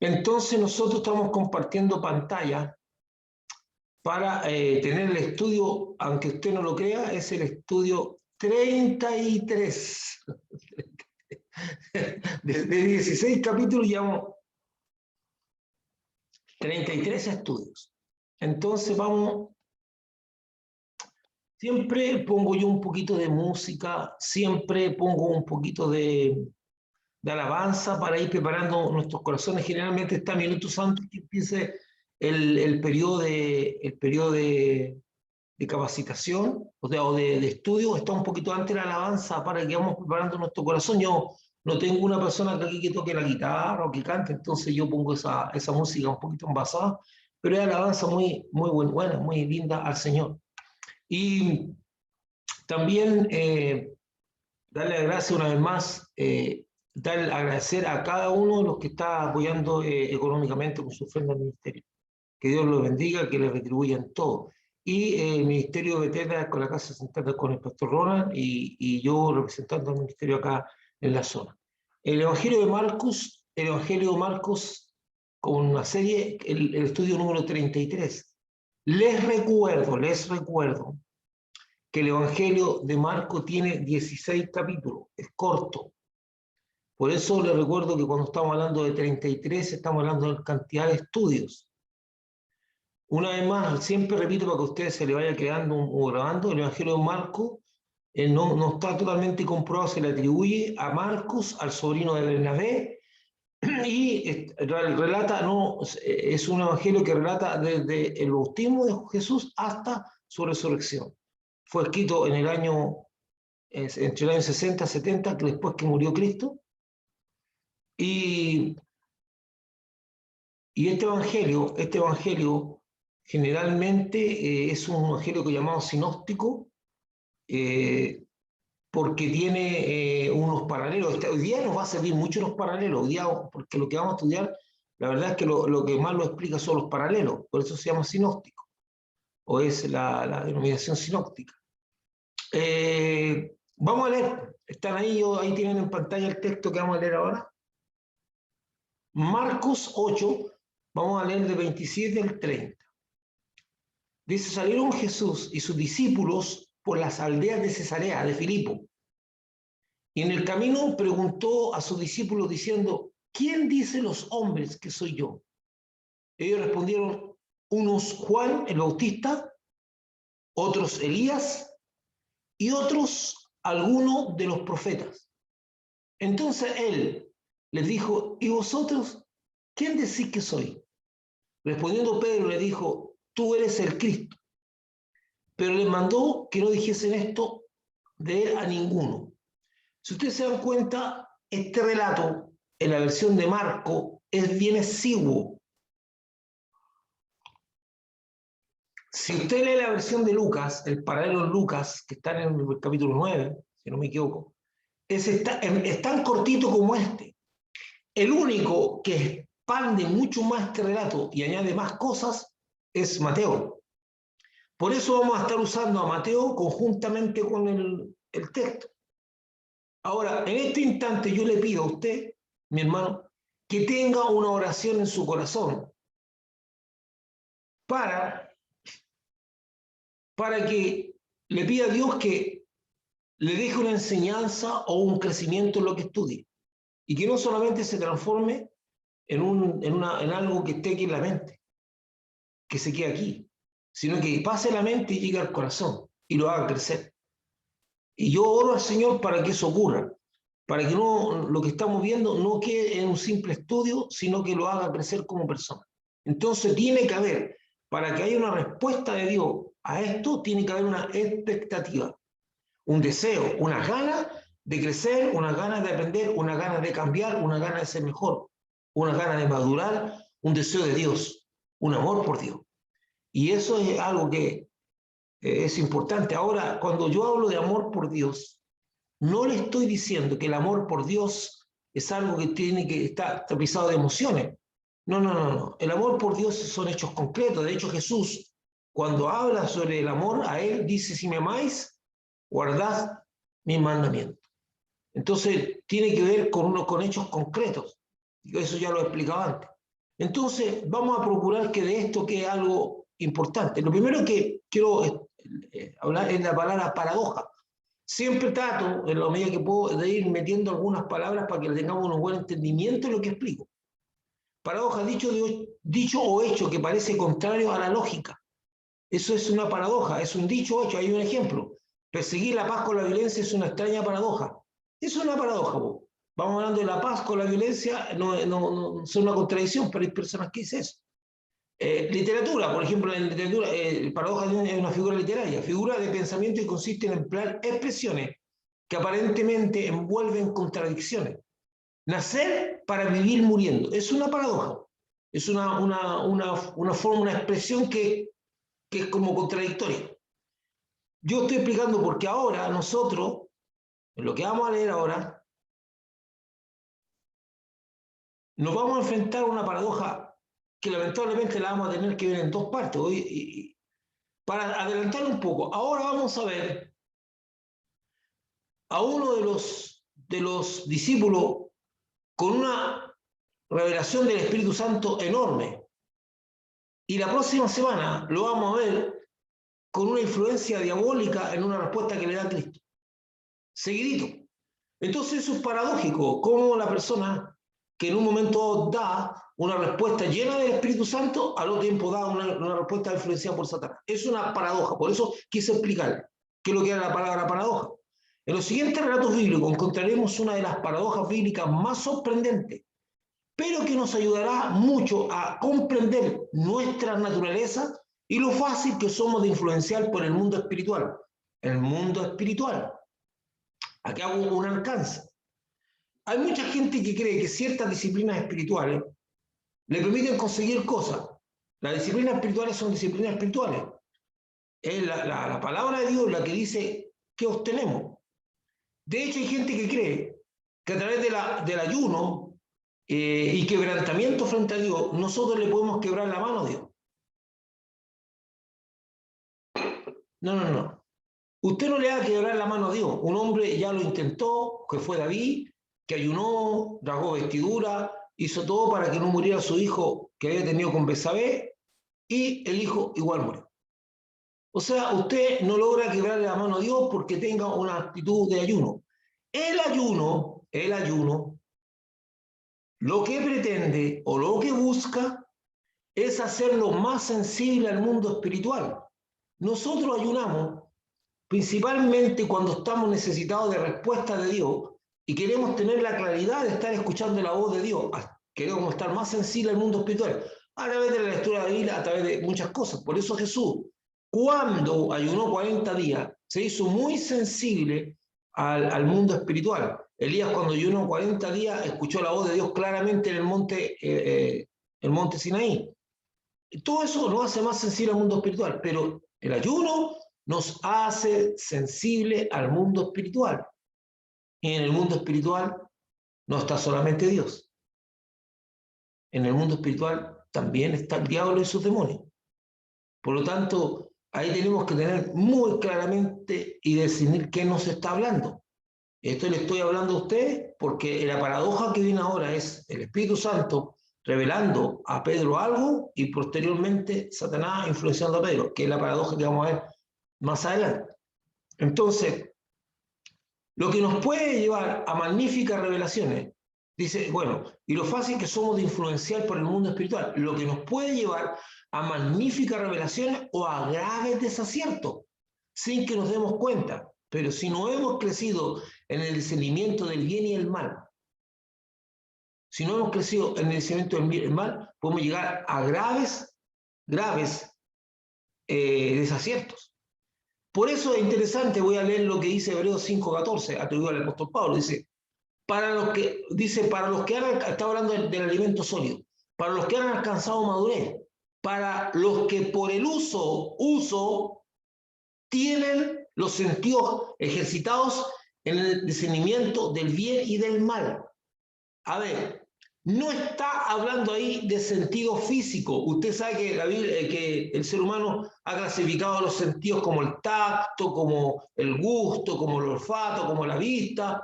Entonces nosotros estamos compartiendo pantalla para tener el estudio, aunque usted no lo crea, es el estudio 33. De 16 capítulos llevamos 33 estudios. Entonces vamos, siempre pongo yo un poquito de música, siempre pongo un poquito de alabanza para ir preparando nuestros corazones. Generalmente está minutos antes que empiece el periodo de capacitación, o de estudio, está un poquito antes la alabanza para que vamos preparando nuestro corazón. Yo no tengo una persona aquí que toque la guitarra o que cante, entonces yo pongo esa música un poquito envasada, pero es alabanza muy, muy buena, muy linda al Señor. Y también darle gracias una vez más, agradecer a cada uno de los que está apoyando económicamente con su ofrenda al ministerio. Que Dios los bendiga, que les retribuyan todo. Y el Ministerio de Bethesda con la Casa Central con el Pastor Ronald y yo representando al ministerio acá en la zona. El Evangelio de Marcos con una serie, el estudio número 33. Les recuerdo que el Evangelio de Marcos tiene 16 capítulos, es corto. Por eso les recuerdo que cuando estamos hablando de 33, estamos hablando de cantidad de estudios. Una vez más, siempre repito para que a ustedes se le vaya quedando o grabando, el Evangelio de Marcos no está totalmente comprobado, se le atribuye a Marcos, al sobrino de Bernabé, y relata, no, es un evangelio que relata desde el bautismo de Jesús hasta su resurrección. Fue escrito en el año, entre el año 60 y 70, después que murió Cristo, y este evangelio generalmente es un evangelio llamado sinóptico, porque tiene unos paralelos. Hoy día nos va a servir mucho los paralelos, hoy día, porque lo que vamos a estudiar, la verdad es que lo que más lo explica son los paralelos, por eso se llama sinóptico, o es la denominación sinóptica. Vamos a leer, están ahí, ahí tienen en pantalla el texto que vamos a leer ahora. Marcos 8, vamos a leer de 27 al 30. Dice, salieron Jesús y sus discípulos por las aldeas de Cesarea de Filipo. Y en el camino preguntó a sus discípulos diciendo, ¿quién dice los hombres que soy yo? Ellos respondieron, unos Juan el Bautista, otros Elías y otros algunos de los profetas. Entonces él les dijo, ¿y vosotros quién decís que soy? Respondiendo Pedro le dijo, tú eres el Cristo. Pero les mandó que no dijesen esto de él a ninguno. Si ustedes se dan cuenta, este relato en la versión de Marco es bien exiguo. Si usted lee la versión de Lucas, el paralelo en Lucas, que está en el capítulo 9, si no me equivoco, es tan cortito como este. El único que expande mucho más este relato y añade más cosas es Mateo. Por eso vamos a estar usando a Mateo conjuntamente con el texto. Ahora, en este instante yo le pido a usted, mi hermano, que tenga una oración en su corazón para que le pida a Dios que le deje una enseñanza o un crecimiento en lo que estudie. Y que no solamente se transforme en algo que esté aquí en la mente, que se quede aquí, sino que pase la mente y llegue al corazón y lo haga crecer. Y yo oro al Señor para que eso ocurra, para que lo que estamos viendo no quede en un simple estudio, sino que lo haga crecer como persona. Entonces tiene que haber, para que haya una respuesta de Dios a esto, tiene que haber una expectativa, un deseo, unas ganas de crecer, unas ganas de aprender, unas ganas de cambiar, unas ganas de ser mejor, unas ganas de madurar, un deseo de Dios, un amor por Dios. Y eso es algo que es importante. Ahora, cuando yo hablo de amor por Dios, no le estoy diciendo que el amor por Dios es algo que tiene que estar tapizado de emociones. No. El amor por Dios son hechos concretos. De hecho, Jesús, cuando habla sobre el amor, a él dice, si me amáis, guardad mis mandamientos. Entonces, tiene que ver con hechos concretos. Eso ya lo he explicado antes. Entonces, vamos a procurar que de esto quede algo importante. Lo primero que quiero hablar es la palabra paradoja. Siempre trato, en la medida que puedo, de ir metiendo algunas palabras para que tengamos un buen entendimiento de lo que explico. Paradoja, dicho o hecho que parece contrario a la lógica. Eso es una paradoja, es un dicho o hecho. Hay un ejemplo. Perseguir la paz con la violencia es una extraña paradoja. Eso es una paradoja, po. Vamos hablando de la paz con la violencia, no es una contradicción, pero hay personas que dicen eso. Literatura, por ejemplo, en literatura, paradoja es una figura literaria, figura de pensamiento y consiste en emplear expresiones que aparentemente envuelven contradicciones. Nacer para vivir muriendo, es una paradoja, es una forma, una expresión que es como contradictoria. Yo estoy explicando porque ahora nosotros, en lo que vamos a leer ahora, nos vamos a enfrentar a una paradoja que lamentablemente la vamos a tener que ver en dos partes. Para adelantar un poco, ahora vamos a ver a uno de los discípulos con una revelación del Espíritu Santo enorme. Y la próxima semana lo vamos a ver con una influencia diabólica en una respuesta que le da Cristo. Seguidito. Entonces eso es paradójico, como la persona que en un momento da una respuesta llena del Espíritu Santo, al otro tiempo da una respuesta influenciada por Satanás. Es una paradoja, por eso quise explicar qué es lo que era la palabra paradoja. En los siguientes relatos bíblicos encontraremos una de las paradojas bíblicas más sorprendentes, pero que nos ayudará mucho a comprender nuestra naturaleza y lo fácil que somos de influenciar por el mundo espiritual. El mundo espiritual. Aquí hago un alcance. Hay mucha gente que cree que ciertas disciplinas espirituales le permiten conseguir cosas. Las disciplinas espirituales son disciplinas espirituales. Es la palabra de Dios la que dice qué obtenemos. De hecho, hay gente que cree que a través del ayuno y quebrantamiento frente a Dios, nosotros le podemos quebrar la mano a Dios. No. Usted no le va a quebrar la mano a Dios. Un hombre ya lo intentó, que fue David, que ayunó, rasgó vestidura, hizo todo para que no muriera su hijo que había tenido con Betsabé, y el hijo igual murió. O sea, usted no logra quebrarle la mano a Dios porque tenga una actitud de ayuno. El ayuno, lo que pretende o lo que busca es hacerlo más sensible al mundo espiritual. Nosotros ayunamos principalmente cuando estamos necesitados de respuesta de Dios y queremos tener la claridad de estar escuchando la voz de Dios. Queremos estar más sensibles al mundo espiritual, a través de la lectura de la Biblia, a través de muchas cosas. Por eso Jesús, cuando ayunó 40 días, se hizo muy sensible al mundo espiritual. Elías, cuando ayunó 40 días, escuchó la voz de Dios claramente en el monte Sinaí. Todo eso nos hace más sensible al mundo espiritual, pero el ayuno nos hace sensible al mundo espiritual. Y en el mundo espiritual no está solamente Dios. En el mundo espiritual también está el diablo y sus demonios. Por lo tanto, ahí tenemos que tener muy claramente y definir qué nos está hablando. Esto le estoy hablando a usted porque la paradoja que viene ahora es el Espíritu Santo revelando a Pedro algo y posteriormente Satanás influenciando a Pedro, que es la paradoja que vamos a ver más adelante. Entonces, lo que nos puede llevar a magníficas revelaciones, dice, bueno, y lo fácil que somos de influenciar por el mundo espiritual, lo que nos puede llevar a magníficas revelaciones o a graves desaciertos, sin que nos demos cuenta. Pero si no hemos crecido en el discernimiento del bien y el mal, si no hemos crecido en el discernimiento del bien y el mal, podemos llegar a graves desaciertos. Por eso es interesante, voy a leer lo que dice Hebreos 5:14, atribuido al apóstol Pablo. Para los que han, está hablando del alimento sólido, para los que han alcanzado madurez, para los que por el uso tienen los sentidos ejercitados en el discernimiento del bien y del mal. A ver, no está hablando ahí de sentido físico. Usted sabe que, que el ser humano ha clasificado los sentidos como el tacto, como el gusto, como el olfato, como la vista.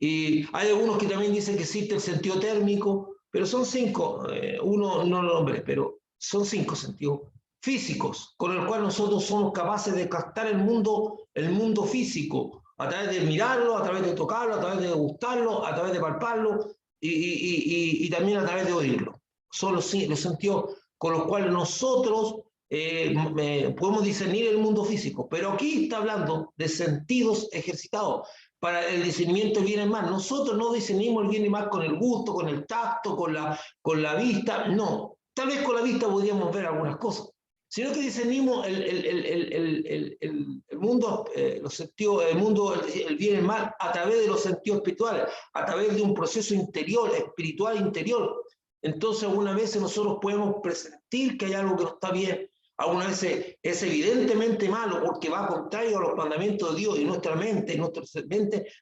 Y hay algunos que también dicen que existe el sentido térmico. pero son 5, uno no lo nombré, pero son 5 sentidos físicos con el cual nosotros somos capaces de captar el mundo físico, a través de mirarlo, a través de tocarlo, a través de gustarlo, a través de palparlo y también a través de oírlo. Son los sentidos con los cuales nosotros podemos discernir el mundo físico, pero aquí está hablando de sentidos ejercitados para el discernimiento del bien y el mal. Nosotros no discernimos el bien y el mal con el gusto, con el tacto, con la vista, no. Tal vez con la vista podríamos ver algunas cosas, sino que discernimos el mundo, los sentidos, el bien y el mal a través de los sentidos espirituales, a través de un proceso interior, espiritual interior. Entonces, algunas veces nosotros podemos presentir que hay algo que no está bien, algunas veces es evidentemente malo porque va contrario a los mandamientos de Dios y nuestra mente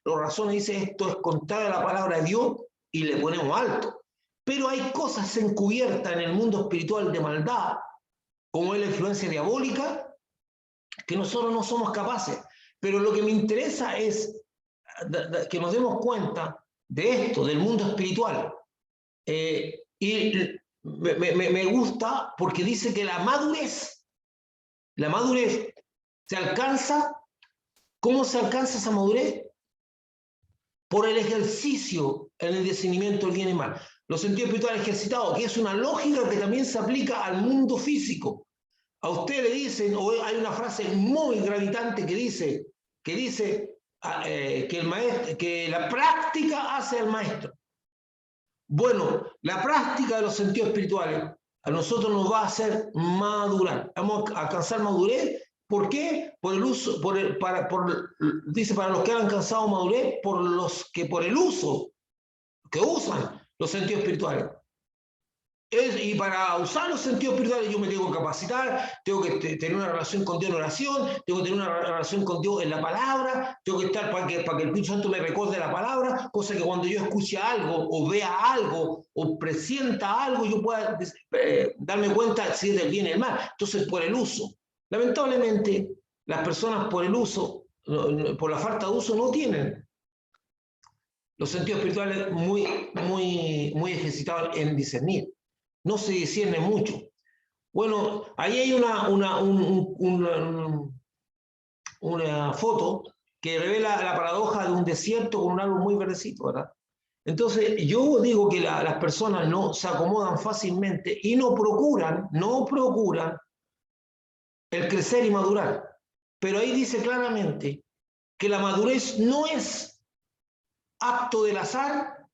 lo razona y dice esto es contrario a la palabra de Dios y le ponemos alto. Pero hay cosas encubiertas en el mundo espiritual de maldad, como es la influencia diabólica, que nosotros no somos capaces. Pero lo que me interesa es que nos demos cuenta de esto, del mundo espiritual. Y me gusta porque dice que la madurez se alcanza. ¿Cómo se alcanza esa madurez? Por el ejercicio en el discernimiento del bien y mal. Los sentidos espirituales ejercitados, que es una lógica que también se aplica al mundo físico. A usted le dicen, o hay una frase muy gravitante que dice que la práctica hace al maestro. Bueno, la práctica de los sentidos espirituales a nosotros nos va a hacer madurar. Vamos a alcanzar madurez. ¿Por qué? Por el uso, dice, para los que han alcanzado madurez, por el uso que usan los sentidos espirituales. Y para usar los sentidos espirituales yo me tengo que capacitar, tengo que tener una relación con Dios en oración, tengo que tener una relación con Dios en la palabra, tengo que estar para que el Espíritu Santo me recuerde la palabra, cosa que cuando yo escuche algo o vea algo o presienta algo yo pueda darme cuenta si es del bien y el mal. Entonces, por el uso. Lamentablemente, las personas por el uso, por la falta de uso, no tienen los sentidos espirituales muy ejercitados en discernir. No se discierne mucho. Bueno, ahí hay una foto que revela la paradoja de un desierto con un árbol muy verdecito, ¿verdad? Entonces, yo digo que las personas no se acomodan fácilmente y no procuran el crecer y madurar. Pero ahí dice claramente que la madurez no es acto del azar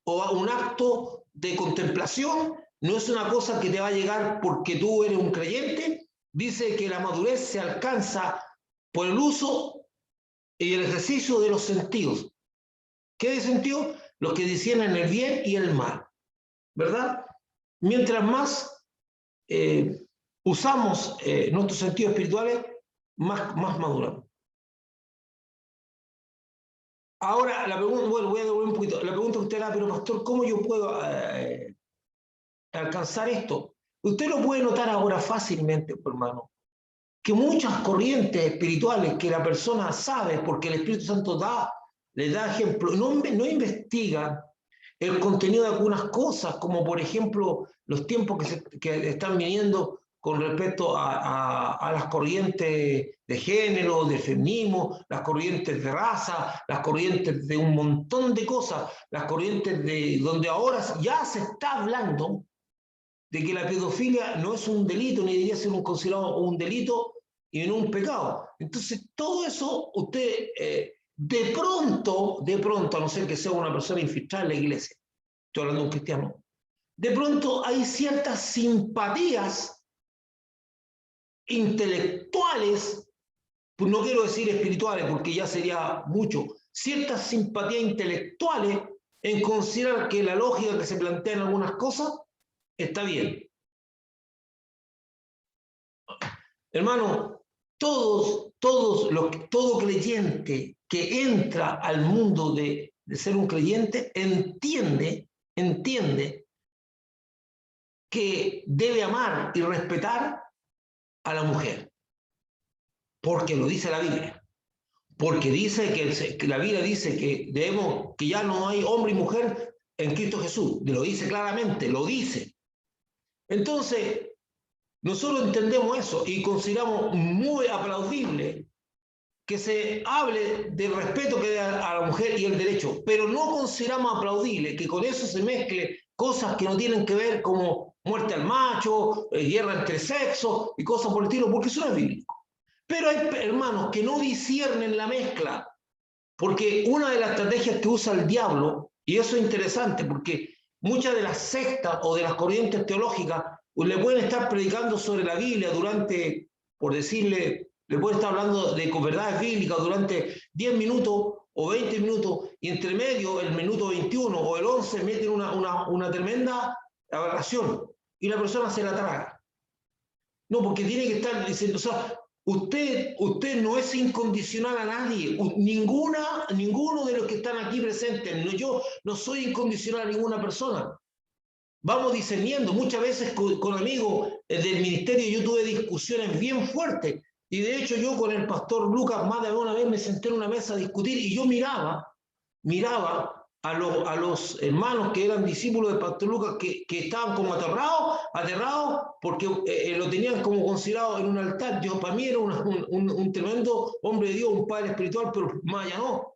o un acto de contemplación, no es una cosa que te va a llegar porque tú eres un creyente. Dice que la madurez se alcanza por el uso y el ejercicio de los sentidos. ¿Qué de sentido? Los que disciernen el bien y el mal, ¿verdad? Mientras más usamos nuestros sentidos espirituales, más maduramos. Ahora, la pregunta, bueno, voy a devolver un poquito. La pregunta que usted era, pero pastor, ¿cómo yo puedo alcanzar esto? Usted lo puede notar ahora fácilmente, hermano, que muchas corrientes espirituales que la persona sabe, porque el Espíritu Santo le da ejemplo, no investiga el contenido de algunas cosas, como por ejemplo los tiempos que están viniendo con respecto a las corrientes de género, de feminismo, las corrientes de raza, las corrientes de un montón de cosas, las corrientes de donde ahora ya se está hablando de que la pedofilia no es un delito, ni debería ser considerado un delito y no un pecado. Entonces, todo eso usted de pronto, a no ser que sea una persona infiltrada en la iglesia, estoy hablando de un cristiano, de pronto hay ciertas simpatías intelectuales, pues no quiero decir espirituales porque ya sería mucho, ciertas simpatías intelectuales en considerar que la lógica que se plantea en algunas cosas está bien. Hermano, todo creyente que entra al mundo de ser un creyente entiende que debe amar y respetar a la mujer, porque lo dice la Biblia, porque dice que la Biblia dice que ya no hay hombre y mujer en Cristo Jesús. Lo dice claramente, lo dice. Entonces, nosotros entendemos eso y consideramos muy aplaudible que se hable del respeto que da a la mujer y el derecho, pero no consideramos aplaudible que con eso se mezcle cosas que no tienen que ver como muerte al macho, guerra entre sexos y cosas por el estilo, porque eso no es bíblico. Pero hay hermanos que no disciernen la mezcla, porque una de las estrategias que usa el diablo, y eso es interesante, porque muchas de las sectas o de las corrientes teológicas le pueden estar predicando sobre la Biblia durante, por decirle, le pueden estar hablando de verdades bíblicas durante 10 minutos o 20 minutos, y entre medio, el minuto 21 o el 11, meten una tremenda aberración, y la persona se la traga. No, porque tiene que estar diciendo, o sea, usted no es incondicional a nadie, ninguno de los que están aquí presentes, yo no soy incondicional a ninguna persona. Vamos discerniendo, muchas veces con amigos del ministerio yo tuve discusiones bien fuertes, y de hecho yo con el pastor Lucas más de una vez me senté en una mesa a discutir, y yo miraba a los hermanos que eran discípulos del pastor Lucas que estaban como aterrados porque lo tenían como considerado en un altar. Yo, para mí era un tremendo hombre de Dios, un padre espiritual, pero más allá no.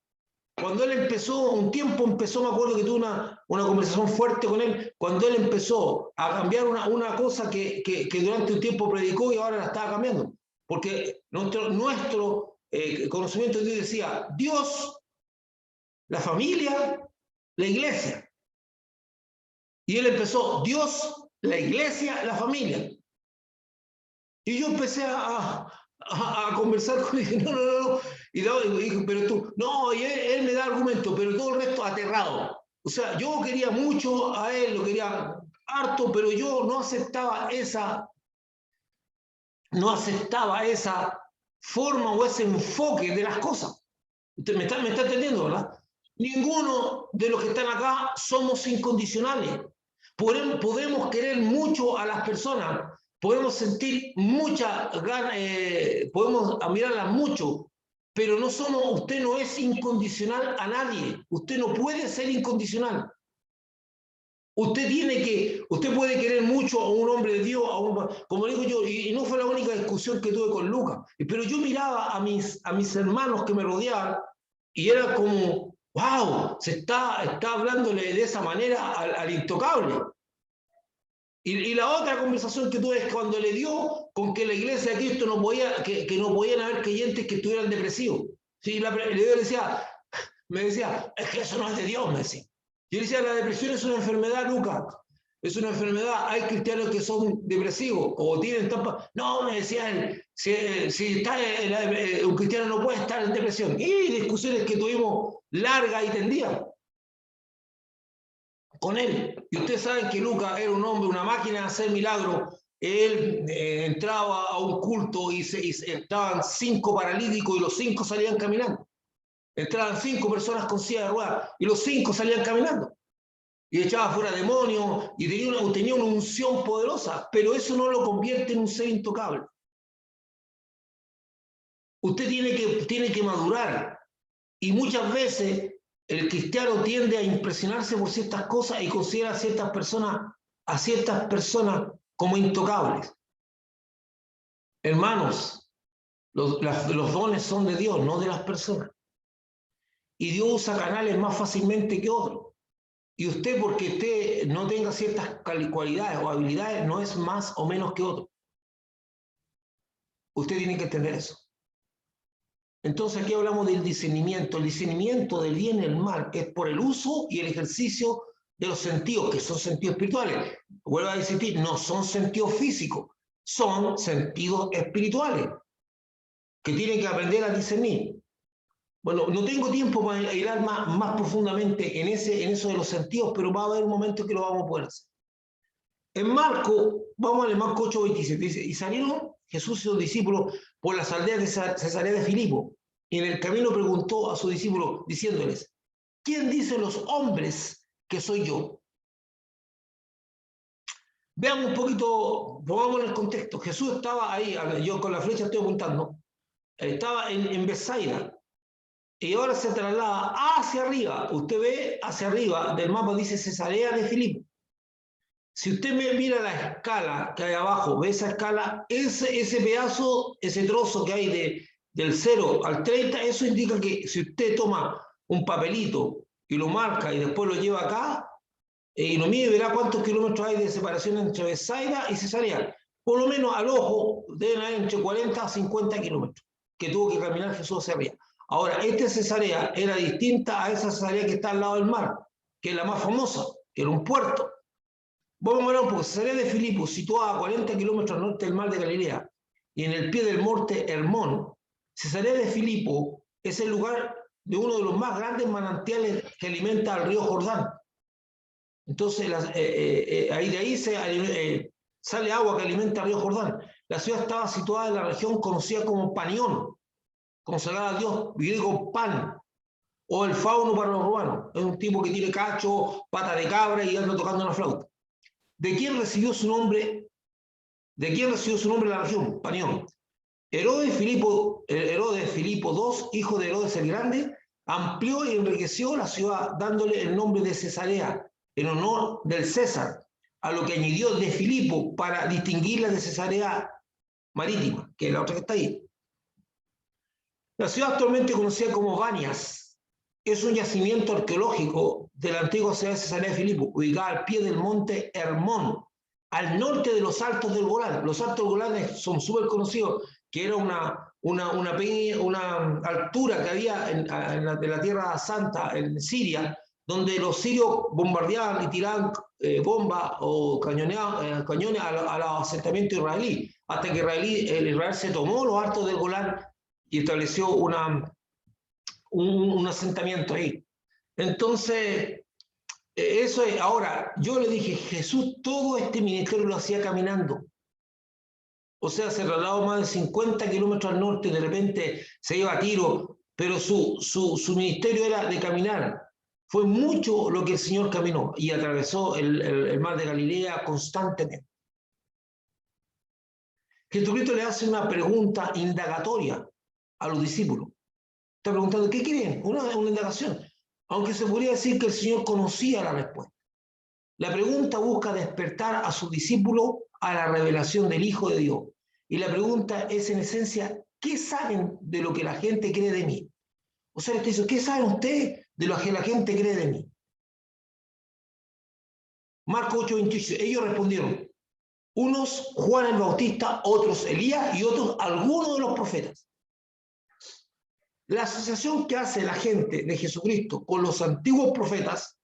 Cuando él empezó, me acuerdo que tuve una conversación fuerte con él, cuando él empezó a cambiar una cosa que durante un tiempo predicó y ahora la estaba cambiando. Porque nuestro conocimiento de Dios decía, Dios, la familia, la iglesia. Y él empezó, Dios, la iglesia, la familia. Y yo empecé a conversar con él, y dije, no. Y dije, pero tú, no, y él me da argumentos, pero todo el resto aterrado. O sea, yo quería mucho a él, lo quería harto, pero yo no aceptaba esa forma o ese enfoque de las cosas. Usted me está entendiendo, ¿verdad? Ninguno de los que están acá somos incondicionales. Podemos querer mucho a las personas, podemos sentir mucha ganas, podemos admirarlas mucho, pero usted no es incondicional a nadie. Usted no puede ser incondicional. Usted puede querer mucho a un hombre de Dios, como digo yo, y no fue la única discusión que tuve con Lucas, pero yo miraba a mis hermanos que me rodeaban y era como, wow, se está hablándole de esa manera al intocable. Y la otra conversación que tuve es cuando le dio con que la iglesia de Cristo que no podían haber creyentes que estuvieran depresivos. Sí, me decía, es que eso no es de Dios, me decía. Yo le decía, la depresión es una enfermedad, Lucas. Es una enfermedad. Hay cristianos que son depresivos o tienen tapa. No, me decía él, si un cristiano no puede estar en depresión. Y discusiones que tuvimos largas y tendidas con él. Y ustedes saben que Lucas era un hombre, una máquina de hacer milagros. Él entraba a un culto y estaban 5 paralíticos y los 5 salían caminando. Entraban 5 personas con silla de ruedas y los 5 salían caminando. Y echaba fuera demonios y tenía una unción poderosa, pero eso no lo convierte en un ser intocable. Usted tiene que madurar, y muchas veces el cristiano tiende a impresionarse por ciertas cosas y considera a ciertas personas como intocables. Hermanos, los dones son de Dios, no de las personas. Y Dios usa canales más fácilmente que otros. Y usted, porque usted no tenga ciertas cualidades o habilidades, no es más o menos que otro. Usted tiene que entender eso. Entonces aquí hablamos del discernimiento. El discernimiento del bien y el mal es por el uso y el ejercicio de los sentidos, que son sentidos espirituales. Vuelvo a decir, no son sentidos físicos, son sentidos espirituales, que tienen que aprender a discernir. Bueno, no tengo tiempo para ir más profundamente en eso de los sentidos, pero va a haber un momento que lo vamos a poder hacer. En Marco, vamos a leer Marco 8:27, dice, y salieron Jesús y sus discípulos por las aldeas de Cesarea de Filipo, y en el camino preguntó a sus discípulos, diciéndoles, ¿quién dicen los hombres que soy yo? Veamos un poquito, pongamos en el contexto. Jesús estaba ahí, yo con la flecha estoy apuntando, estaba en Betsaida, y ahora se traslada hacia arriba. Usted ve hacia arriba del mapa, dice Cesarea de Filipo. Si usted mira la escala que hay abajo, ve esa escala, ese pedazo, ese trozo que hay del 0 al 30, eso indica que si usted toma un papelito y lo marca y después lo lleva acá, y lo mide, verá cuántos kilómetros hay de separación entre Bethsaida y Cesarea. Por lo menos al ojo deben haber entre 40 a 50 kilómetros que tuvo que caminar Jesús hacia arriba. Ahora, esta Cesarea era distinta a esa Cesarea que está al lado del mar, que es la más famosa, que era un puerto. Vamos a ver un poco. Cesarea de Filipo, situada a 40 kilómetros al norte del mar de Galilea y en el pie del monte Hermón. Cesarea de Filipo es el lugar de uno de los más grandes manantiales que alimenta al río Jordán. Entonces, de ahí sale agua que alimenta el río Jordán. La ciudad estaba situada en la región conocida como Panión, consagrada a Dios, griego pan, o el fauno para los romanos. Es un tipo que tiene cacho, pata de cabra y anda tocando una flauta. ¿De quién recibió su nombre? ¿De quién recibió su nombre la región? Panión. Herodes Filipo II, hijo de Herodes el Grande, amplió y enriqueció la ciudad dándole el nombre de Cesarea, en honor del César, a lo que añadió de Filipo para distinguirla de Cesarea Marítima, que es la otra que está ahí. La ciudad actualmente conocida como Banias es un yacimiento arqueológico de la antigua ciudad de Cesarea de Filipo, ubicada al pie del monte Hermón, al norte de los Altos del Golán. Los Altos del Golán son súper conocidos, que era una altura que había de la Tierra Santa, en Siria, donde los sirios bombardeaban y tiraban bombas o cañones a los asentamientos israelíes, hasta que Israel se tomó los Altos del Golán y estableció un asentamiento ahí. Entonces, eso es. Ahora, yo le dije, Jesús todo este ministerio lo hacía caminando. O sea, se trasladó más de 50 kilómetros al norte, de repente se iba a Tiro, pero su ministerio era de caminar. Fue mucho lo que el Señor caminó y atravesó el mar de Galilea constantemente. Jesucristo le hace una pregunta indagatoria a los discípulos. Está preguntando, ¿qué quieren? Una indagación. Aunque se podría decir que el Señor conocía la respuesta. La pregunta busca despertar a sus discípulos a la revelación del Hijo de Dios. Y la pregunta es, en esencia, ¿qué saben de lo que la gente cree de mí? O sea, le dice, ¿qué saben ustedes de lo que la gente cree de mí? Marcos 8:28. Ellos respondieron, unos Juan el Bautista, otros Elías y otros algunos de los profetas. La asociación que hace la gente de Jesucristo con los antiguos profetas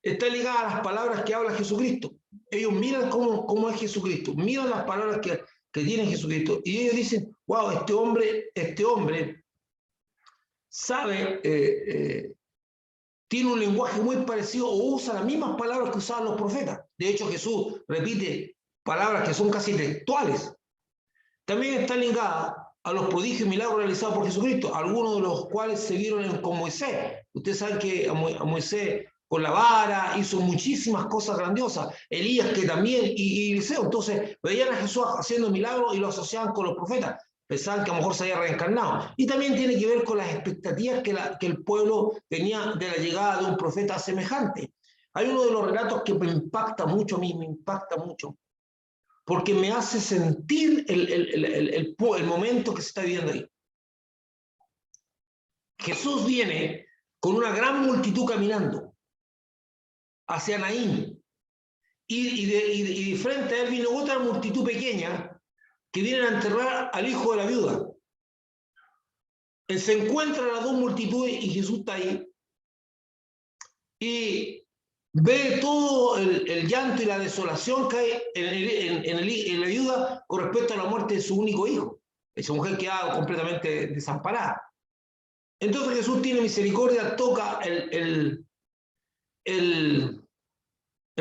está ligada a las palabras que habla Jesucristo. Ellos miran cómo es Jesucristo, miran las palabras que tiene Jesucristo y ellos dicen, wow, este hombre sabe, tiene un lenguaje muy parecido o usa las mismas palabras que usaban los profetas. De hecho, Jesús repite palabras que son casi textuales. También está ligada a los prodigios y milagros realizados por Jesucristo, algunos de los cuales se vieron con Moisés. Ustedes saben que a Moisés con la vara hizo muchísimas cosas grandiosas, Elías que también, y Eliseo. Entonces veían a Jesús haciendo milagros y lo asociaban con los profetas, pensaban que a lo mejor se había reencarnado. Y también tiene que ver con las expectativas que el pueblo tenía de la llegada de un profeta semejante. Hay uno de los relatos que me impacta mucho, a mí me impacta mucho, porque me hace sentir el momento que se está viviendo ahí. Jesús viene con una gran multitud caminando hacia Naín, y de frente a él viene otra multitud pequeña que vienen a enterrar al hijo de la viuda. Se encuentran las dos multitudes y Jesús está ahí y ve todo el llanto y la desolación que hay en la viuda con respecto a la muerte de su único hijo. Esa mujer queda completamente desamparada. Entonces Jesús tiene misericordia, toca el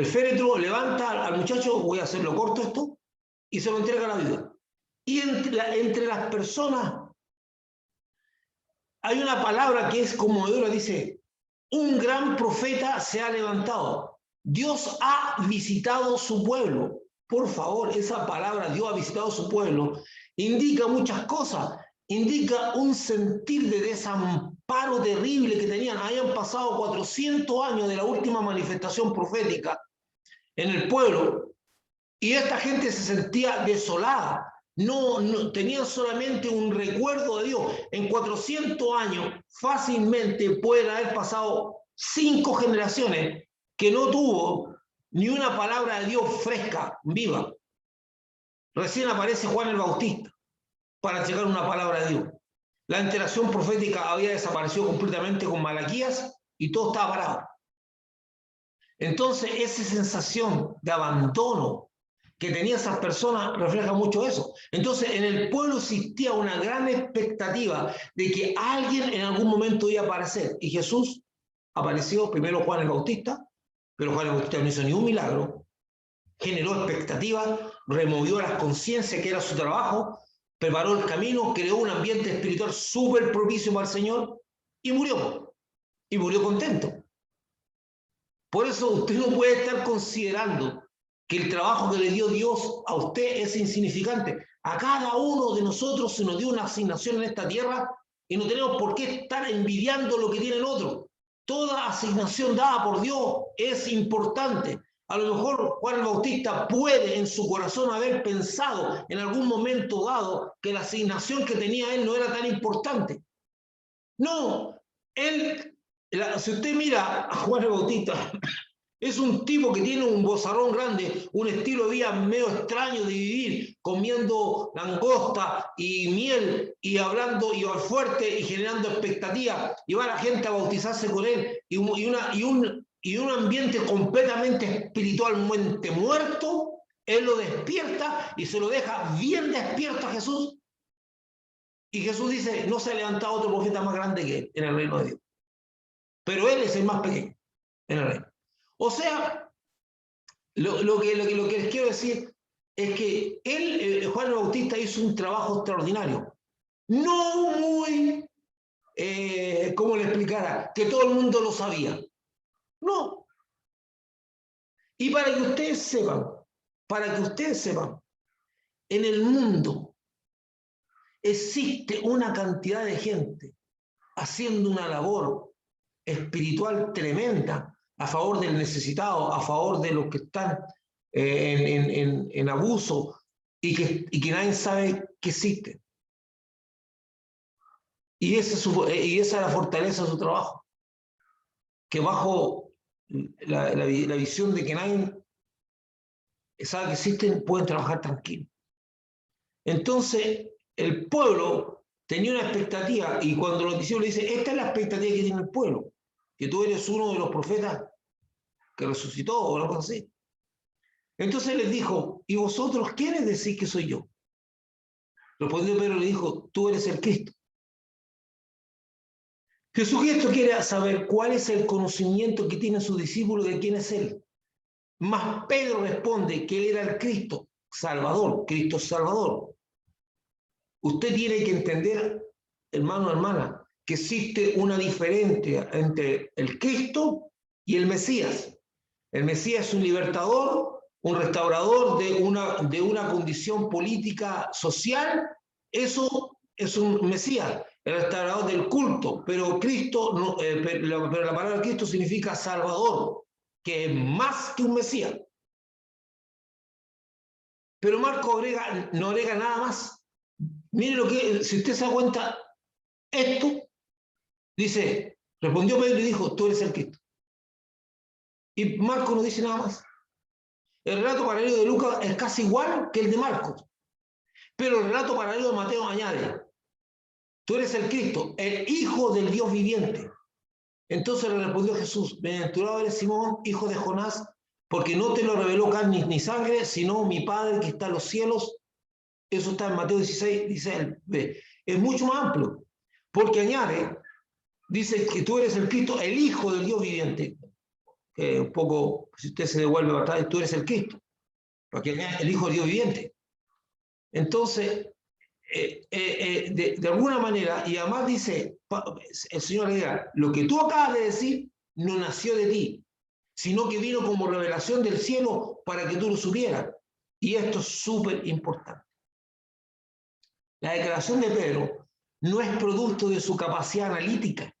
féretro, levanta al muchacho, voy a hacerlo corto esto, y se lo entrega a la viuda. Y entre las personas hay una palabra que es conmovedora, dice, un gran profeta se ha levantado. Dios ha visitado su pueblo. Por favor, esa palabra, Dios ha visitado su pueblo, indica muchas cosas. Indica un sentir de paro terrible que tenían. Habían pasado 400 años de la última manifestación profética en el pueblo y esta gente se sentía desolada. No tenían solamente un recuerdo de Dios. En 400 años fácilmente pueden haber pasado 5 generaciones que no tuvo ni una palabra de Dios fresca, viva. Recién aparece Juan el Bautista para llegar una palabra de Dios. La interacción profética había desaparecido completamente con Malaquías y todo estaba parado. Entonces, esa sensación de abandono que tenía esas personas refleja mucho eso. Entonces, en el pueblo existía una gran expectativa de que alguien en algún momento iba a aparecer. Y Jesús apareció, primero Juan el Bautista, pero Juan el Bautista no hizo ni un milagro, generó expectativas, removió las conciencias, que era su trabajo, preparó el camino, creó un ambiente espiritual súper propicio para el Señor y murió contento. Por eso usted no puede estar considerando que el trabajo que le dio Dios a usted es insignificante. A cada uno de nosotros se nos dio una asignación en esta tierra y no tenemos por qué estar envidiando lo que tienen otros. Toda asignación dada por Dios es importante. A lo mejor Juan el Bautista puede en su corazón haber pensado en algún momento dado que la asignación que tenía él no era tan importante. No, si usted mira a Juan el Bautista, es un tipo que tiene un vozarrón grande, un estilo de vida medio extraño de vivir, comiendo langosta y miel y hablando y fuerte y generando expectativas. Y va la gente a bautizarse con él y un ambiente completamente espiritualmente muerto, él lo despierta y se lo deja bien despierto a Jesús. Y Jesús dice, no se ha levantado otro profeta más grande que él en el reino de Dios. Pero él es el más pequeño en el reino. O sea, lo que les quiero decir es que Juan el Bautista, hizo un trabajo extraordinario. No muy, ¿cómo le explicara? Que todo el mundo lo sabía. No. Y para que ustedes sepan, en el mundo existe una cantidad de gente haciendo una labor espiritual tremenda a favor del necesitado, a favor de los que están en abuso y que nadie sabe que existen. Y esa es la fortaleza de su trabajo, que bajo la visión de que nadie sabe que existen, pueden trabajar tranquilos. Entonces, el pueblo tenía una expectativa, y cuando los discípulos le dicen, esta es la expectativa que tiene el pueblo, que tú eres uno de los profetas que resucitó o algo así. Entonces les dijo, ¿y vosotros quiénes decís que soy yo? Respondió Pedro y le dijo, tú eres el Cristo. Jesucristo quiere saber cuál es el conocimiento que tiene su discípulo de quién es él. Mas Pedro responde que él era el Cristo Salvador, Cristo Salvador. Usted tiene que entender, hermano, hermana, que existe una diferencia entre el Cristo y el Mesías. El Mesías es un libertador, un restaurador de una condición política social. Eso es un Mesías, el restaurador del culto. Pero Cristo, pero la palabra Cristo significa Salvador, que es más que un Mesías. Pero Marco no agrega nada más. Mire lo que, si usted se da cuenta, esto dice, respondió Pedro y dijo, tú eres el Cristo. Y Marco no dice nada más. El relato paralelo de Lucas es casi igual que el de Marcos, pero el relato paralelo de Mateo añade, tú eres el Cristo, el Hijo del Dios viviente. Entonces le respondió Jesús, bienaventurado eres Simón, hijo de Jonás, porque no te lo reveló carne ni sangre, sino mi Padre que está en los cielos. Eso está en Mateo 16, dice él. Es mucho más amplio, porque añade, dice que tú eres el Cristo, el Hijo del Dios viviente. Un poco, si usted se devuelve para atrás, tú eres el Cristo, porque añade el Hijo del Dios viviente. Entonces, de alguna manera, y además dice, el Señor le dirá, lo que tú acabas de decir no nació de ti, sino que vino como revelación del cielo para que tú lo supieras. Y esto es súper importante. La declaración de Pedro no es producto de su capacidad analítica,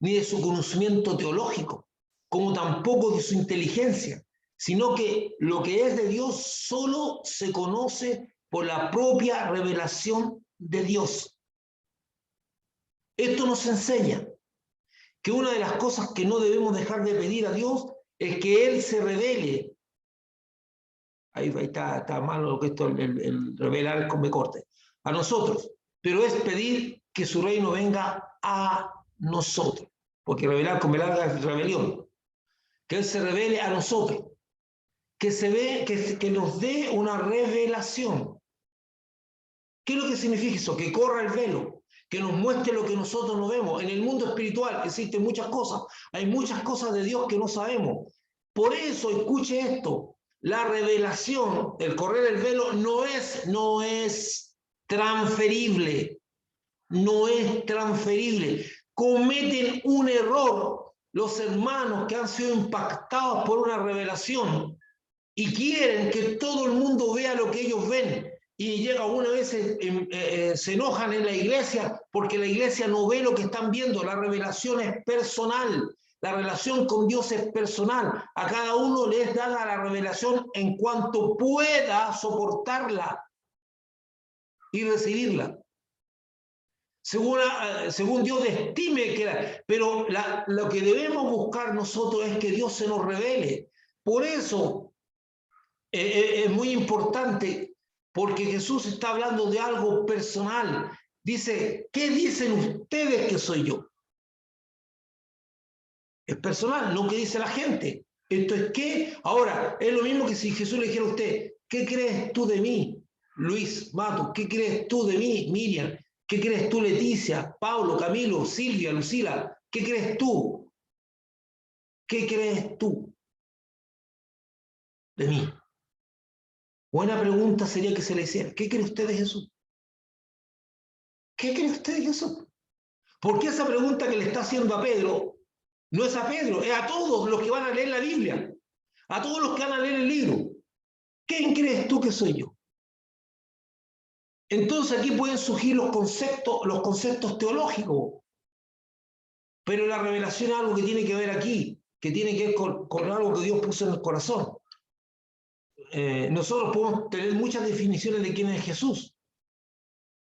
ni de su conocimiento teológico, como tampoco de su inteligencia, sino que lo que es de Dios solo se conoce por la propia revelación de Dios. Esto nos enseña que una de las cosas que no debemos dejar de pedir a Dios es que Él se revele. Ahí está malo que esto, el revelar con B corte. A nosotros. Pero es pedir que su reino venga a nosotros. Porque revelar con B larga es rebelión. Que Él se revele a nosotros. Que nos dé una revelación. ¿Qué es lo que significa eso? Que corra el velo. Que nos muestre lo que nosotros no vemos. En el mundo espiritual existen muchas cosas. Hay muchas cosas de Dios que no sabemos. Por eso, escuche esto. La revelación, el correr el velo, no es transferible. No es transferible. Cometen un error los hermanos que han sido impactados por una revelación y quieren que todo el mundo vea lo que ellos ven. Y llega una vez, se enojan en la iglesia porque la iglesia no ve lo que están viendo. La revelación es personal. La relación con Dios es personal. A cada uno le es dada la revelación en cuanto pueda soportarla y recibirla. Según Dios estime que pero lo que debemos buscar nosotros es que Dios se nos revele. Por eso es muy importante, porque Jesús está hablando de algo personal. Dice, ¿qué dicen ustedes que soy yo? Es personal, no que dice la gente. Esto es qué. Ahora, es lo mismo que si Jesús le dijera a usted, ¿qué crees tú de mí, Luis Mato? ¿Qué crees tú de mí, Miriam? ¿Qué crees tú, Leticia, Pablo, Camilo, Silvia, Lucila? ¿Qué crees tú? ¿Qué crees tú de mí? Buena pregunta sería que se le hiciera, ¿qué cree usted de Jesús? ¿Qué cree usted de Jesús? Porque esa pregunta que le está haciendo a Pedro no es a Pedro, es a todos los que van a leer la Biblia, a todos los que van a leer el libro. ¿Quién crees tú que soy yo? Entonces aquí pueden surgir los conceptos teológicos, pero la revelación es algo que tiene que ver aquí, que tiene que ver con algo que Dios puso en el corazón. Nosotros podemos tener muchas definiciones de quién es Jesús.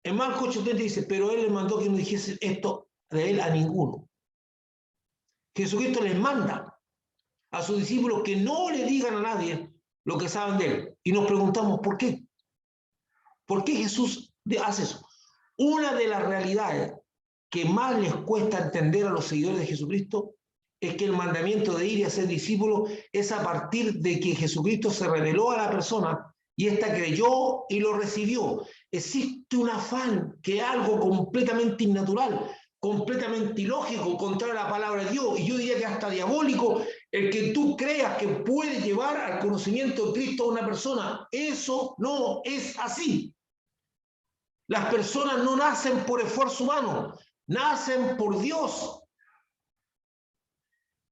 En Marcos 8:30 dice, pero Él les mandó que no dijese esto de Él a ninguno. Jesucristo les manda a sus discípulos que no le digan a nadie lo que saben de Él. Y nos preguntamos, ¿por qué? ¿Por qué Jesús hace eso? Una de las realidades que más les cuesta entender a los seguidores de Jesucristo es que el mandamiento de ir y hacer discípulos es a partir de que Jesucristo se reveló a la persona y ésta creyó y lo recibió. Existe un afán que es algo completamente innatural, completamente ilógico, contrario a la palabra de Dios, y yo diría que hasta diabólico, el que tú creas que puede llevar al conocimiento de Cristo a una persona. Eso no es así. Las personas no nacen por esfuerzo humano, nacen por Dios.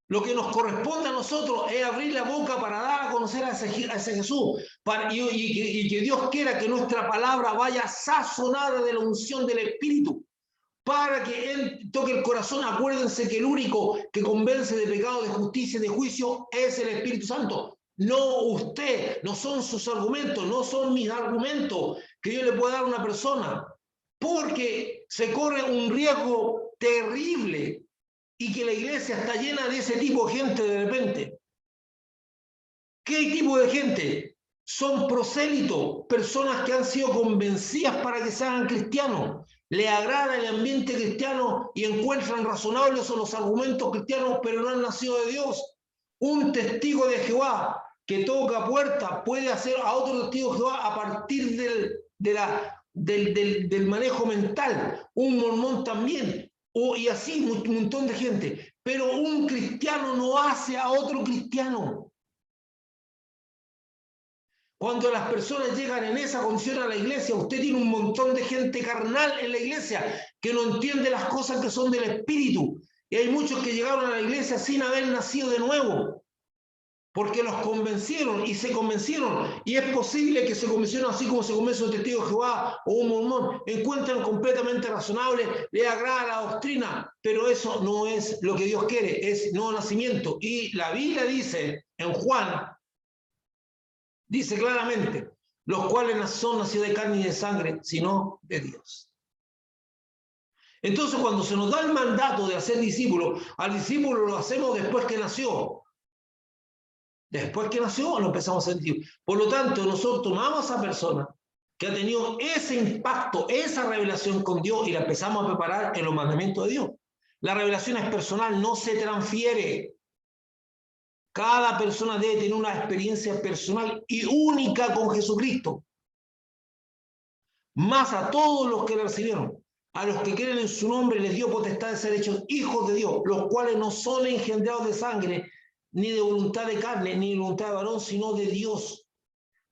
Lo que nos corresponde a nosotros es abrir la boca para dar a conocer a ese Jesús y que Dios quiera que nuestra palabra vaya sazonada de la unción del Espíritu para que Él toque el corazón. Acuérdense que el único que convence de pecado, de justicia y de juicio es el Espíritu Santo. No usted, no son sus argumentos, no son mis argumentos que yo le pueda dar a una persona, porque se corre un riesgo terrible y que la iglesia está llena de ese tipo de gente de repente. ¿Qué tipo de gente? Son prosélitos, personas que han sido convencidas para que se hagan cristianos. Le agrada el ambiente cristiano y encuentran razonables los argumentos cristianos, pero no han nacido de Dios. Un testigo de Jehová que toca puerta puede hacer a otro testigo de Jehová a partir del manejo mental. Un mormón también. Y así un montón de gente. Pero un cristiano no hace a otro cristiano. Cuando las personas llegan en esa condición a la iglesia, usted tiene un montón de gente carnal en la iglesia que no entiende las cosas que son del Espíritu. Y hay muchos que llegaron a la iglesia sin haber nacido de nuevo. porque los convencieron y se convencieron, y es posible que se convencieron así como se convence un testigo de Jehová o un mormón, encuentran completamente razonable, le agrada la doctrina, pero eso no es lo que Dios quiere, es nuevo nacimiento. Y la Biblia dice en Juan, dice claramente, los cuales no son nacidos de carne y de sangre, sino de Dios. Entonces, cuando se nos da el mandato de hacer discípulos, al discípulo lo hacemos después que nació. Después que nació, lo empezamos a sentir. Por lo tanto, nosotros tomamos a esa persona que ha tenido ese impacto, esa revelación con Dios, y la empezamos a preparar en los mandamientos de Dios. La revelación es personal, no se transfiere. Cada persona debe tener una experiencia personal y única con Jesucristo. Más a todos los que le recibieron. A los que creen en su nombre les dio potestad de ser hechos hijos de Dios, los cuales no son engendrados de sangre, ni de voluntad de carne, ni de voluntad de varón, sino de Dios.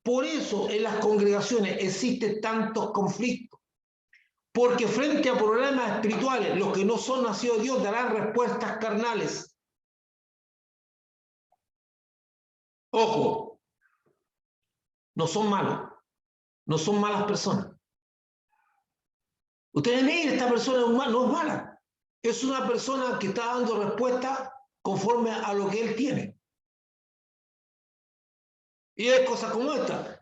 Por eso en las congregaciones existen tantos conflictos, porque frente a problemas espirituales, los que no son nacidos de Dios darán respuestas carnales. Ojo, no son malos, no son malas personas. Ustedes ven, esta persona no es mala, es una persona que está dando respuesta conforme a lo que él tiene. Y hay cosas como esta.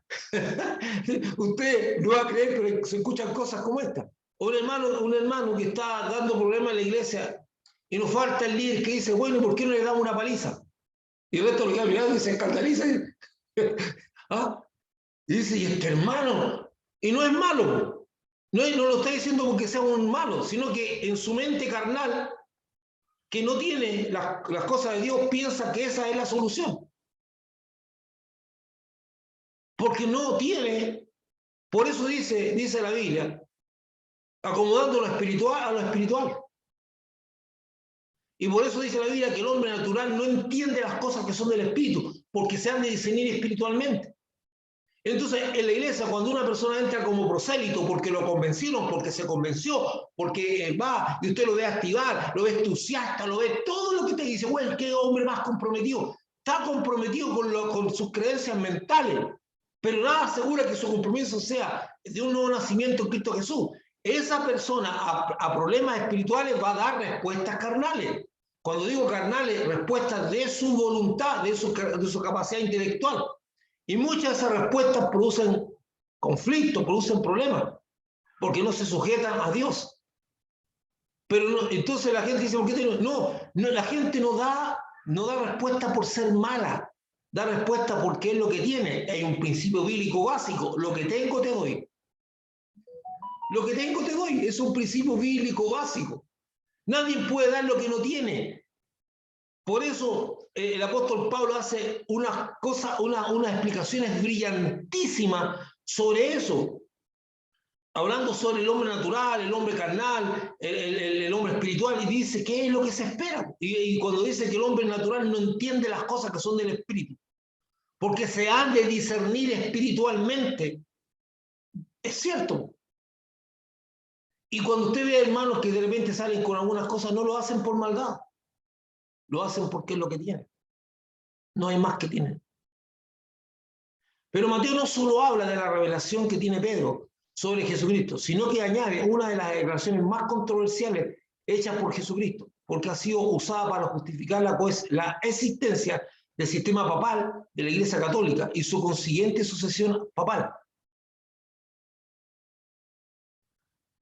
Usted no va a creer, pero se escuchan cosas como esta. Un hermano que está dando problemas en la iglesia y nos falta el líder que dice, bueno, ¿por qué no le damos una paliza? Y el resto lo queda mirando y se escandaliza. ¿Ah? Y dice, ¿y este hermano? Y no es malo. No lo está diciendo porque sea un malo, sino que en su mente carnal, que no tiene las cosas de Dios, piensa que esa es la solución. Porque no tiene, por eso dice la Biblia, acomodando lo espiritual a lo espiritual. Y por eso dice la Biblia que el hombre natural no entiende las cosas que son del espíritu, porque se han de discernir espiritualmente. Entonces, en la iglesia, cuando una persona entra como prosélito, porque lo convencieron, porque se convenció, porque va, y usted lo ve activar, lo ve entusiasta, lo ve todo lo que te dice, bueno, qué hombre más comprometido. Está comprometido con sus creencias mentales, pero nada asegura que su compromiso sea de un nuevo nacimiento en Cristo Jesús. Esa persona a problemas espirituales va a dar respuestas carnales. Cuando digo carnales, respuestas de su voluntad, de su capacidad intelectual. Y muchas de esas respuestas producen conflictos, producen problemas, porque no se sujetan a Dios. Pero no, entonces la gente dice, ¿por qué no, la gente no da respuesta por ser mala, da respuesta porque es lo que tiene. Hay un principio bíblico básico, lo que tengo te doy. Lo que tengo te doy, es un principio bíblico básico. Nadie puede dar lo que no tiene. Por eso el apóstol Pablo hace unas explicaciones brillantísimas sobre eso, hablando sobre el hombre natural, el hombre carnal, el hombre espiritual, y dice qué es lo que se espera. Y cuando dice que el hombre natural no entiende las cosas que son del espíritu, porque se han de discernir espiritualmente. Es cierto. Y cuando usted ve hermanos que de repente salen con algunas cosas, no lo hacen por maldad. Lo hacen porque es lo que tienen. No hay más que tienen. Pero Mateo no solo habla de la revelación que tiene Pedro sobre Jesucristo, sino que añade una de las declaraciones más controversiales hechas por Jesucristo, porque ha sido usada para justificar la existencia del sistema papal de la Iglesia Católica y su consiguiente sucesión papal.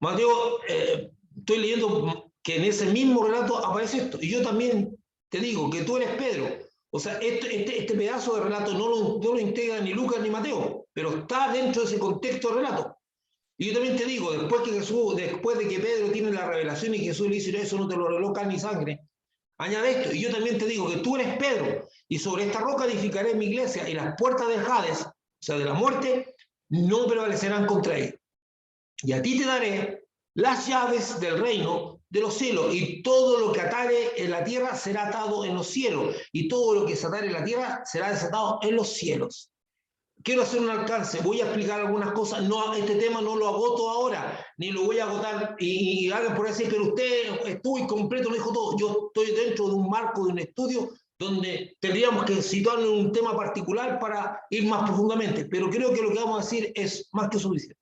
Mateo, estoy leyendo que en ese mismo relato aparece esto, y yo también te digo que tú eres Pedro. O sea, este pedazo de relato no lo integra ni Lucas ni Mateo, pero está dentro de ese contexto de relato. Y yo también te digo, después de que Pedro tiene la revelación y Jesús le dice, eso no te lo reveló carne ni sangre, añade esto, y yo también te digo que tú eres Pedro, y sobre esta roca edificaré mi iglesia, y las puertas del Hades, o sea, de la muerte, no prevalecerán contra él. Y a ti te daré las llaves del reino de los cielos, y todo lo que atare en la tierra será atado en los cielos, y todo lo que se atare en la tierra será desatado en los cielos. Quiero hacer un alcance, voy a explicar algunas cosas, no, este tema no lo agoto ahora, ni lo voy a agotar, y alguien por decir, pero usted estuvo incompleto, lo dijo todo. Yo estoy dentro de un marco de un estudio donde tendríamos que situarnos en un tema particular para ir más profundamente, pero creo que lo que vamos a decir es más que suficiente.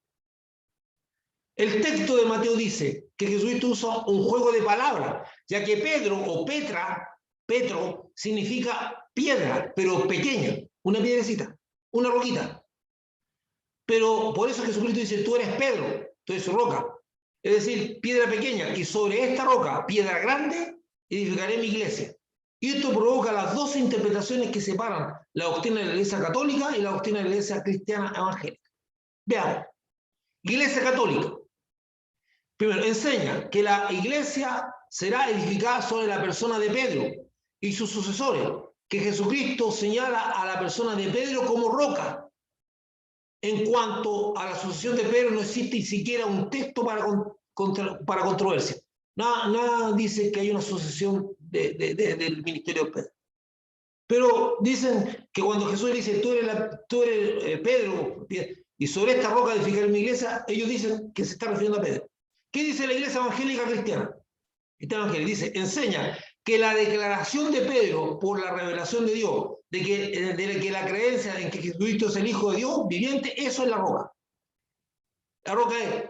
El texto de Mateo dice que Jesucristo usa un juego de palabras, ya que Pedro o Petro significa piedra, pero pequeña, una piedrecita, una roquita. Pero por eso Jesucristo dice, tú eres Pedro, tú eres roca. Es decir, piedra pequeña, y sobre esta roca, piedra grande, edificaré mi iglesia. Y esto provoca las dos interpretaciones que separan la doctrina de la Iglesia Católica y la doctrina de la Iglesia Cristiana Evangélica. Veamos. Iglesia Católica. Primero, enseña que la iglesia será edificada sobre la persona de Pedro y sus sucesores, que Jesucristo señala a la persona de Pedro como roca. En cuanto a la sucesión de Pedro, no existe ni siquiera un texto para controversia. Nada dice que hay una sucesión del ministerio de Pedro. Pero dicen que cuando Jesús dice, tú eres Pedro, y sobre esta roca edificaré mi iglesia, ellos dicen que se está refiriendo a Pedro. ¿Qué dice la Iglesia Evangélica Cristiana? Dice, enseña que la declaración de Pedro por la revelación de Dios, de que la creencia en que Jesucristo es el Hijo de Dios viviente, eso es la roca. La roca es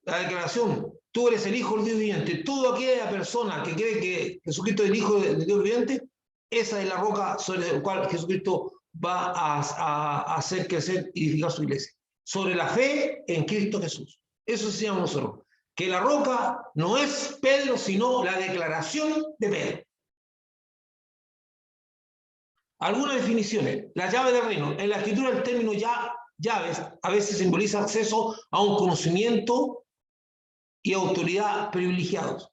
la declaración, tú eres el Hijo del Dios viviente. Toda aquella persona que cree que Jesucristo es el Hijo de Dios viviente, esa es la roca sobre la cual Jesucristo va a hacer crecer y edificar su iglesia. Sobre la fe en Cristo Jesús. Eso se llama nosotros. Que la roca no es Pedro, sino la declaración de Pedro. Algunas definiciones. La llave del reino. En la escritura el término llaves a veces simboliza acceso a un conocimiento y autoridad privilegiados.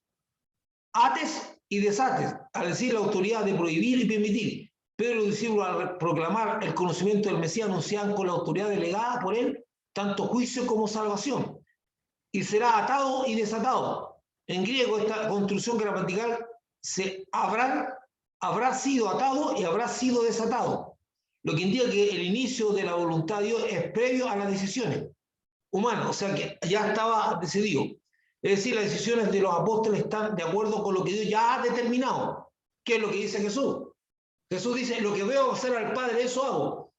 Ates y desates, al decir la autoridad de prohibir y permitir. Pedro y los discípulos al proclamar el conocimiento del Mesías anunciaban con la autoridad delegada por él tanto juicio como salvación. Y será atado y desatado. En griego, esta construcción gramatical habrá sido atado y habrá sido desatado, lo que indica que el inicio de la voluntad de Dios es previo a las decisiones humanas, o sea que ya estaba decidido. Es decir, las decisiones de los apóstoles están de acuerdo con lo que Dios ya ha determinado. ¿Qué es lo que dice Jesús? Jesús dice, lo que veo hacer al Padre, eso hago.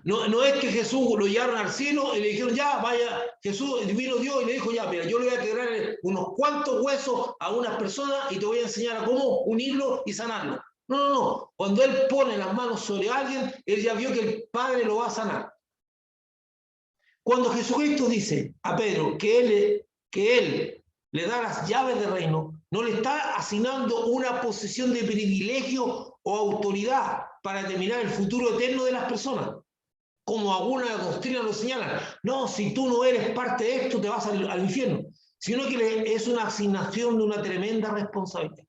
No es que Jesús lo llevaron al cielo y le dijeron, ya, vaya, Jesús, vino Dios y le dijo, ya, mira, yo le voy a quebrar unos cuantos huesos a unas personas y te voy a enseñar a cómo unirlo y sanarlo. No. Cuando Él pone las manos sobre alguien, Él ya vio que el Padre lo va a sanar. Cuando Jesucristo dice a Pedro que Él le da las llaves del reino, no le está asignando una posición de privilegio o autoridad para determinar el futuro eterno de las personas, como alguna doctrina lo señala. No, si tú no eres parte de esto, te vas al infierno. Sino que es una asignación de una tremenda responsabilidad.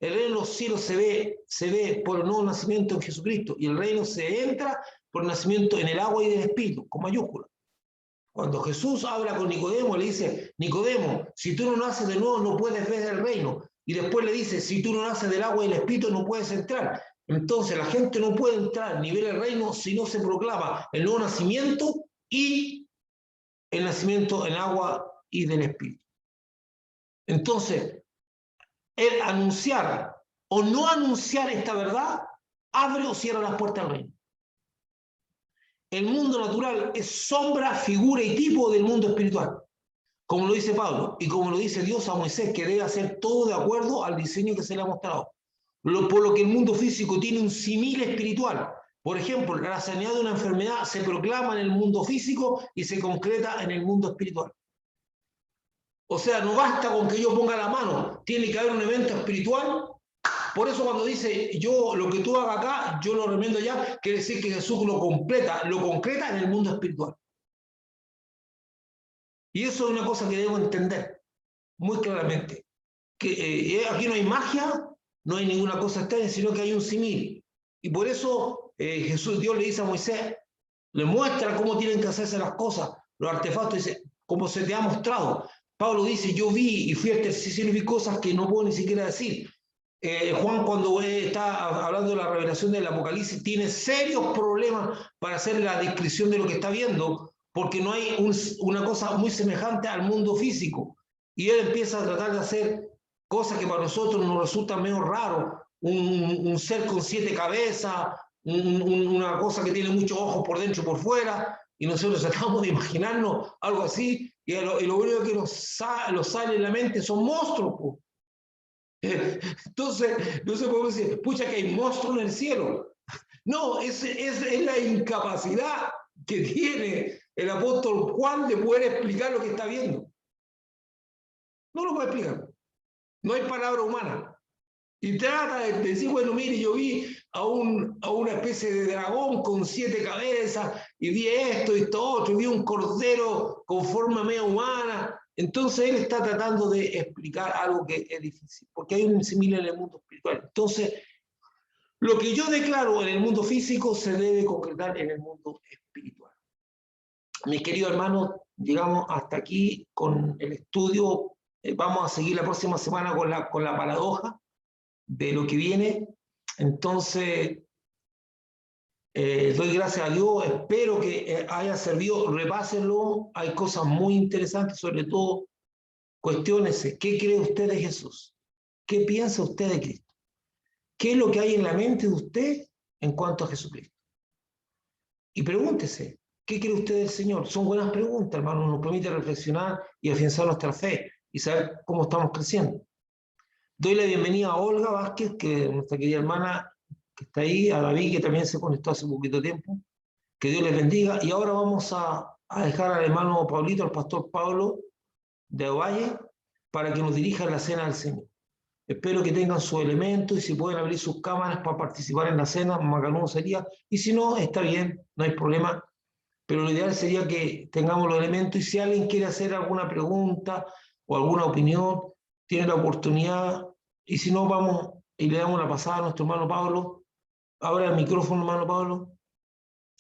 El reino de los cielos se ve por el nuevo nacimiento en Jesucristo, y el reino se entra por el nacimiento en el agua y del Espíritu, con mayúscula. Cuando Jesús habla con Nicodemo, le dice, Nicodemo, si tú no naces de nuevo, no puedes ver el reino. Y después le dice, si tú no naces del agua y del Espíritu, no puedes entrar. Entonces la gente no puede entrar ni ver el reino si no se proclama el nuevo nacimiento y el nacimiento en agua y del Espíritu. Entonces, el anunciar o no anunciar esta verdad abre o cierra las puertas al reino. El mundo natural es sombra, figura y tipo del mundo espiritual, como lo dice Pablo y como lo dice Dios a Moisés, que debe hacer todo de acuerdo al diseño que se le ha mostrado. Por lo que el mundo físico tiene un símil espiritual. Por ejemplo, la sanidad de una enfermedad se proclama en el mundo físico y se concreta en el mundo espiritual. O sea, no basta con que yo ponga la mano, tiene que haber un evento espiritual. Por eso cuando dice, yo lo que tú hagas acá, yo lo remiendo allá, quiere decir que Jesús lo concreta en el mundo espiritual. Y eso es una cosa que debo entender muy claramente. Que aquí no hay magia, no hay ninguna cosa extraña, sino que hay un símil. Y por eso Dios le dice a Moisés, le muestra cómo tienen que hacerse las cosas, los artefactos, dice, como se te ha mostrado. Pablo dice, yo vi y fui a este cielo y vi cosas que no puedo ni siquiera decir. Juan, cuando está hablando de la revelación del Apocalipsis, tiene serios problemas para hacer la descripción de lo que está viendo, porque no hay una cosa muy semejante al mundo físico. Y él empieza a tratar de hacer cosas que para nosotros nos resultan medio raro, un ser con 7 cabezas, una cosa que tiene muchos ojos por dentro y por fuera, y nosotros tratamos de imaginarnos algo así, y lo único que nos sale en la mente son monstruos, po. Entonces, no se puede decir, pucha, que hay monstruos en el cielo. No, es la incapacidad que tiene el apóstol Juan de poder explicar lo que está viendo. No lo puede explicar. No hay palabra humana. Y trata de decir, bueno, mire, yo vi a una especie de dragón con 7 cabezas, y vi esto y esto otro, y vi un cordero con forma media humana. Entonces él está tratando de explicar algo que es difícil, porque hay un similar en el mundo espiritual. Entonces, lo que yo declaro en el mundo físico se debe concretar en el mundo espiritual. Mis queridos hermanos, llegamos hasta aquí con el estudio. Vamos a seguir la próxima semana con la paradoja de lo que viene. Entonces, doy gracias a Dios, espero que haya servido, repásenlo, hay cosas muy interesantes, sobre todo, cuestiónese, ¿qué cree usted de Jesús? ¿Qué piensa usted de Cristo? ¿Qué es lo que hay en la mente de usted en cuanto a Jesucristo? Y pregúntese, ¿qué cree usted del Señor? Son buenas preguntas, hermano, nos permite reflexionar y afianzar nuestra fe y saber cómo estamos creciendo. Doy la bienvenida a Olga Vázquez, que es nuestra querida hermana que está ahí, a David, que también se conectó hace poquito tiempo. Que Dios les bendiga. Y ahora vamos a dejar al hermano Pablito, al pastor Pablo de Ovalle, para que nos dirija en la cena del Señor. Espero que tengan sus elementos y si pueden abrir sus cámaras para participar en la cena, macanudo sería. Y si no, está bien, no hay problema. Pero lo ideal sería que tengamos los elementos y si alguien quiere hacer alguna pregunta o alguna opinión, tiene la oportunidad. Y si no, vamos y le damos la pasada a nuestro hermano Pablo. Abra el micrófono, hermano Pablo,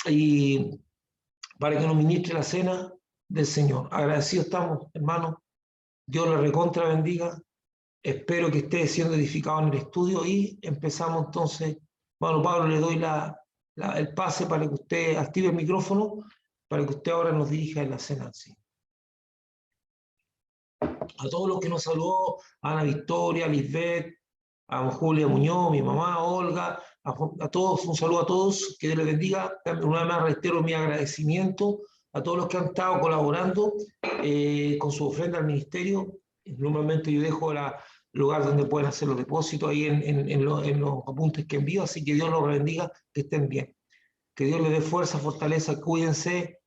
y para que nos ministre la cena del Señor. Agradecidos estamos, hermano. Dios le recontra bendiga. Espero que esté siendo edificado en el estudio y empezamos entonces. Hermano Pablo, le doy el pase para que usted active el micrófono, para que usted ahora nos dirija en la cena. Sí. A todos los que nos saludó, a Ana Victoria, a Lisbeth, a Julia Muñoz, mi mamá, Olga, a todos, un saludo a todos, que Dios les bendiga. Una vez más reitero mi agradecimiento a todos los que han estado colaborando con su ofrenda al ministerio. Normalmente yo dejo el lugar donde pueden hacer los depósitos ahí en los apuntes que envío, así que Dios los bendiga, que estén bien. Que Dios les dé fuerza, fortaleza, cuídense,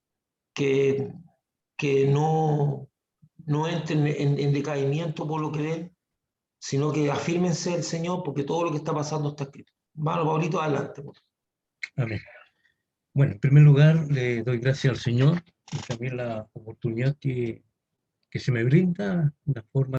que no entren en decaimiento por lo que ven, sino que afírmense el Señor, porque todo lo que está pasando está escrito. Hermano Pablito, adelante. Amén. Bueno, en primer lugar, le doy gracias al Señor y también la oportunidad que se me brinda, una forma